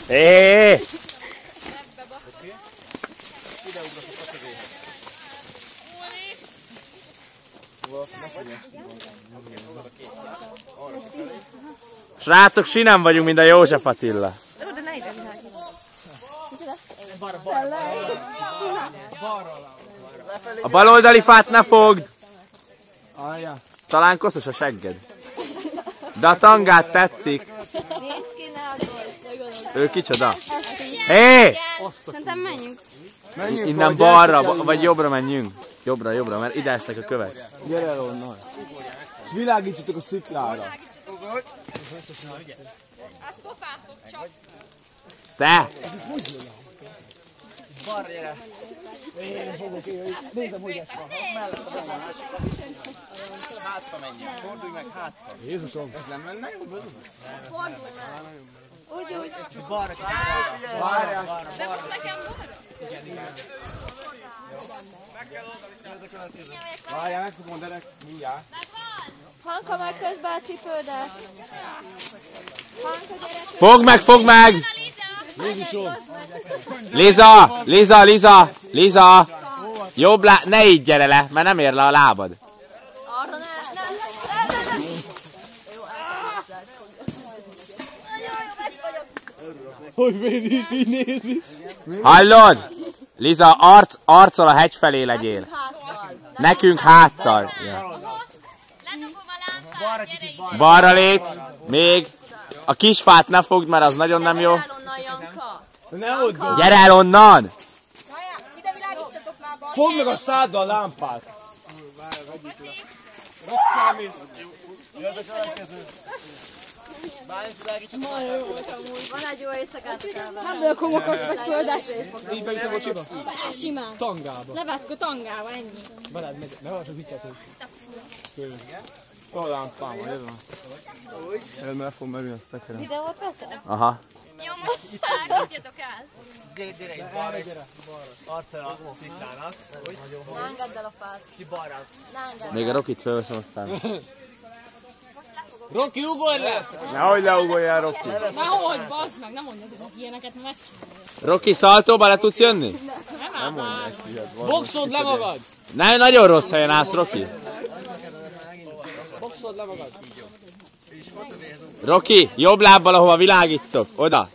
Hé! Srácok, sinem vagyunk, mint a József Attila. A baloldali fát ne fogd! Talán koszos a segged. De a tangát tetszik. Ő kicsoda? Hé! Szerintem menjünk. Innen balra, vagy jobbra menjünk. Jobbra, mert ide esnek a kövek. Gyere el onnan. És világítsatok a sziklára. Azt pofátok csak. Te! Balra gyere. Én fogok, nézem, hogy esve. Hátra menjen. Fordulj meg hátra. Jézusom. Ez nem lenne jó? Fordulj meg. Úgy. Balra, várjál. Bemusz nekem balra? Igen. Várjál, megfogom derek. Mindjárt. Hanka meg közben a cipődet. Hanka gyerek. Fogd meg! Liza! Jobb ne így gyere le, mert nem ér le a lábad. Arra ne. Hogy véd is így nézi? Hallod? Liza, arccal a hegy felé legyél. Nekünk háttal. Ja. Balra lép, még. A kis fát ne fogd, mert az nagyon nem jó. Gyere el onnan! Fogd meg a száddal a lámpát! Van egy jó éjszakát a káván. Nem vagyok homokos vagy földes. Így beviszem a csiba? Simán. Tangába. Levetkő tangába, ennyi. Veled megy, ne hallgass a viccetet. A lámpám van, ez van. Ez meg fog merülni a tekerem. Videót veszel? Aha. Jó, most vágjátok el. Gyere itt balra, arccal a sziklának. Ne engedd el a fát. Ki balra. Ne engedd el. Még a Rokit felveszem aztán. Roki, ugorj le! Nehogy leugorjál, Roki. Nehogy, bazd meg, nem mondjatok ilyeneket, mert Roki, szaltóba le tudsz jönni? nem mondja. Boxold le magad! Ne, nagyon rossz helyen állsz, Roki. Boxold le magad! Roki, jobb lábbal, ahova világítok. Oda.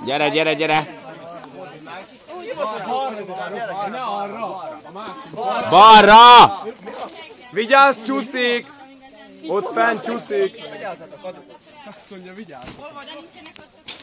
Gyere. Ne arra! Balra! Vigyázz, csúszik! Ott fenn csúszik! Azt mondja, vigyázz!